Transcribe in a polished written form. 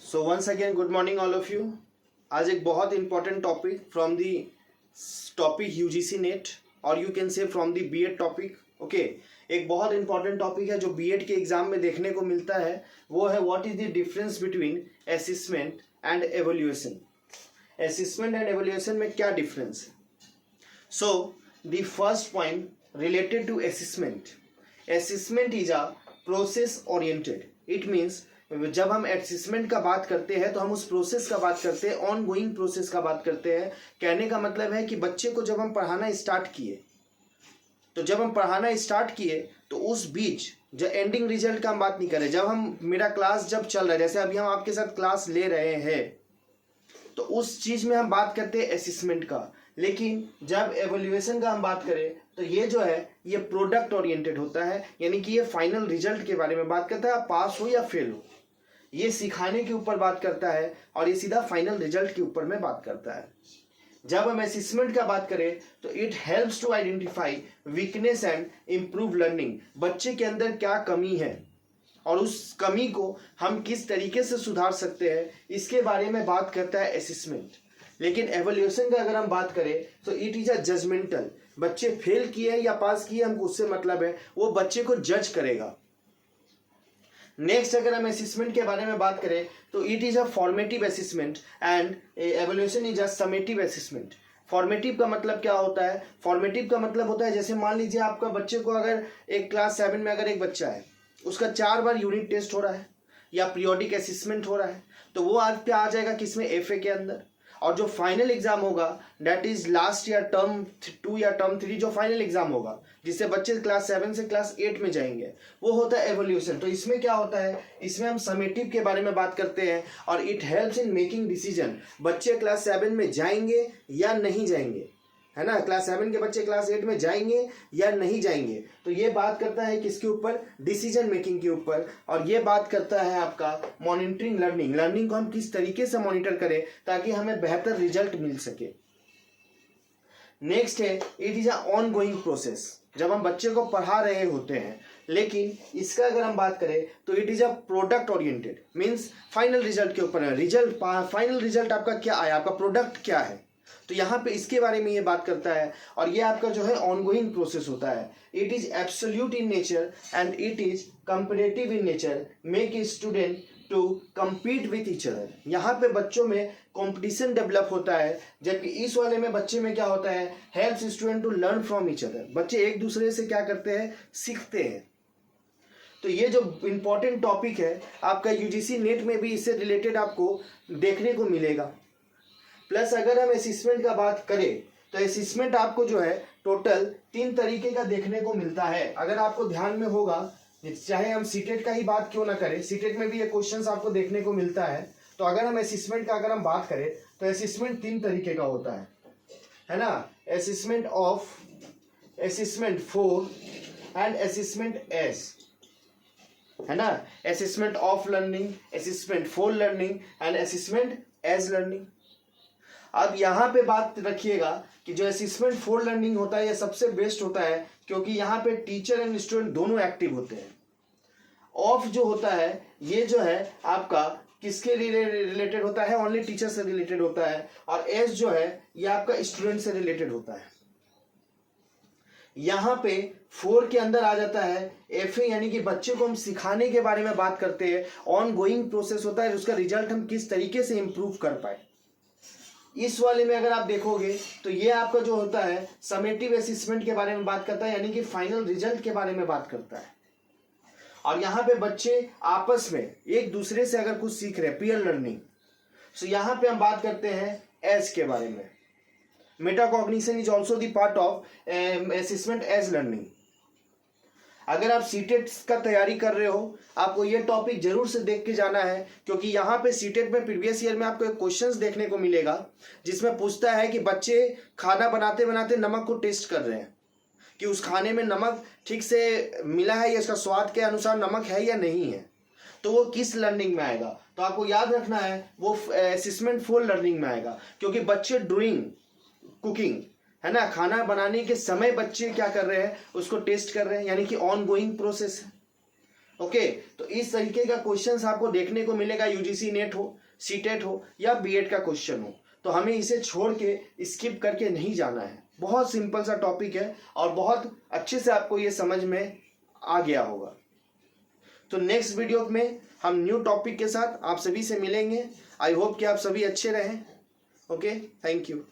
So once again good morning all of you. आज एक बहुत important topic from the topic UGC NET और you can say from the BEd topic. Okay, एक बहुत important topic है जो BEd के एग्जाम में देखने को मिलता है, वो है what is the difference between assessment and evaluation. Assessment and evaluation में क्या डिफरेंस है? So the first point related to assessment, assessment is a process oriented. It means जब हम असेसमेंट का बात करते हैं तो हम उस प्रोसेस का बात करते हैं, ऑन गोइंग प्रोसेस का बात करते हैं। कहने का मतलब है कि बच्चे को जब हम पढ़ाना स्टार्ट किए तो उस बीच जो एंडिंग रिजल्ट का हम बात नहीं करें, जब हम मेरा क्लास जब चल रहा है, जैसे अभी हम आपके साथ क्लास ले रहे हैं, तो उस चीज में हम बात करते हैं असेसमेंट का। लेकिन जब एवल्यूएशन का हम बात करें तो ये जो है ये प्रोडक्ट ओरिएंटेड होता है, यानी कि ये फाइनल रिजल्ट के बारे में बात करता है, आप पास हो या फेल हो, ये सिखाने के ऊपर बात करता है और ये सीधा फाइनल रिजल्ट के ऊपर में बात करता है। जब हम असेसमेंट का बात करें तो it helps to identify weakness and improve learning. बच्चे के अंदर क्या कमी है और उस कमी को हम किस तरीके से सुधार सकते हैं, इसके बारे में बात करता है असेसमेंट। लेकिन एवल्यूएशन का अगर हम बात करें तो इट इज अ जजमेंटल। बच्चे फेल किए या पास किए हमको उससे मतलब है, वो बच्चे को जज करेगा। नेक्स्ट अगर हम असेसमेंट के बारे में बात करें तो it is a formative assessment and evaluation is a summative assessment. Formative का मतलब क्या होता है? फॉर्मेटिव का मतलब होता है जैसे मान लीजिए आपका बच्चे को अगर एक क्लास 7 में अगर एक बच्चा है, उसका 4 बार यूनिट टेस्ट हो रहा है या पीरियोडिक असेसमेंट हो रहा है, तो वो आज पे आ जाएगा किसमें? एफए के अंदर। और जो फाइनल एग्जाम होगा that is last year term 2 या टर्म 3 जो फाइनल एग्जाम होगा, जिससे बच्चे क्लास 7 से क्लास 8 में जाएंगे, वो होता है एवल्यूएशन। तो इसमें क्या होता है? इसमें हम समेटिव के बारे में बात करते हैं और it helps in making decision. बच्चे क्लास 7 में जाएंगे या नहीं जाएंगे, है ना? क्लास 7 के बच्चे क्लास 8 में जाएंगे या नहीं जाएंगे, तो ये बात करता है किसके ऊपर? डिसीजन मेकिंग के ऊपर। और ये बात करता है आपका मॉनिटरिंग लर्निंग। लर्निंग को हम किस तरीके से मॉनिटर करें ताकि हमें बेहतर रिजल्ट मिल सके। नेक्स्ट है it is a on going process. जब हम बच्चे को पढ़ा रहे होते हैं, लेकिन इसका अगर हम बात करें तो it is a product oriented. Means final result के ऊपर है। रिजल्ट, फाइनल रिजल्ट आपका क्या आया, आपका प्रोडक्ट क्या है, तो यहाँ पे इसके बारे में ये बात करता है। और ये आपका जो है ऑनगोइंग प्रोसेस होता है। It is absolute in nature and it is comparative in nature, make a student to compete with each other. यहाँ पे बच्चों में कंपटीशन डेवलप होता है, जबकि इस वाले में बच्चे में क्या होता है? Helps student to learn from each other. बच्चे एक दूसरे से क्या करते हैं? सीखते हैं। तो ये जो इंपॉर्टेंट टॉपिक है आपका यूजीसी नेट में भी इससे रिलेटेड आपको देखने को मिलेगा। प्लस अगर हम असेसमेंट का बात करें तो असेसमेंट आपको जो है टोटल 3 तरीके का देखने को मिलता है। अगर आपको ध्यान में होगा, चाहे हम सीटेट का ही बात क्यों ना करें, सीटेट में भी ये क्वेश्चंस आपको देखने को मिलता है। तो अगर हम असेसमेंट का अगर हम बात करें तो असेसमेंट 3 तरीके का होता है ना? असेसमेंट 4 एंड असेसमेंट एस, है ना? Assessment of learning, assessment for learning and assessment as learning. अब यहाँ पे बात रखिएगा कि जो असेसमेंट फॉर लर्निंग होता है ये सबसे बेस्ट होता है, क्योंकि यहाँ पे टीचर एंड स्टूडेंट दोनों एक्टिव होते हैं। ऑफ जो होता है ये जो है आपका किसके रिलेटेड होता है? ओनली टीचर से रिलेटेड होता है। और एस जो है ये आपका स्टूडेंट से रिलेटेड होता है। यहाँ पे 4 के अंदर आ जाता है एफ ए, यानी कि बच्चे को हम सिखाने के बारे में बात करते हैं। ऑन गोइंग प्रोसेस होता है, उसका रिजल्ट हम किस तरीके से इंप्रूव कर पाए। इस वाले में अगर आप देखोगे तो ये आपका जो होता है समेटिव असेसमेंट के बारे में बात करता है, यानी कि फाइनल रिजल्ट के बारे में बात करता है। और यहाँ पे बच्चे आपस में एक दूसरे से अगर कुछ सीख रहे हैं, पीयर लर्निंग, तो यहाँ पे हम बात करते हैं एज के बारे में। Metacognition is also the part of assessment as learning. अगर आप सीटेट का तैयारी कर रहे हो, आपको ये टॉपिक जरूर से देख के जाना है, क्योंकि यहाँ पे सीटेट में प्रीवियस ईयर में आपको एक क्वेश्चंस देखने को मिलेगा जिसमें पूछता है कि बच्चे खाना बनाते बनाते नमक को टेस्ट कर रहे हैं कि उस खाने में नमक ठीक से मिला है या इसका स्वाद के अनुसार नमक है या नहीं है, तो वो किस लर्निंग में आएगा? तो आपको याद रखना है वो असेसमेंट फॉर लर्निंग में आएगा, क्योंकि बच्चे डूइंग कुकिंग, है ना, खाना बनाने के समय बच्चे क्या कर रहे हैं? उसको टेस्ट कर रहे हैं, यानी कि ऑन गोइंग प्रोसेस है। ओके, तो इस तरीके का क्वेश्चंस आपको देखने को मिलेगा, यूजीसी नेट हो, सीटेट हो या बीएड का क्वेश्चन हो। तो हमें इसे छोड़ के स्किप करके नहीं जाना है। बहुत सिंपल सा टॉपिक है और बहुत अच्छे से आपको ये समझ में आ गया होगा। तो नेक्स्ट वीडियो में हम न्यू टॉपिक के साथ आप सभी से मिलेंगे। आई होप कि आप सभी अच्छे रहें। Okay, thank you.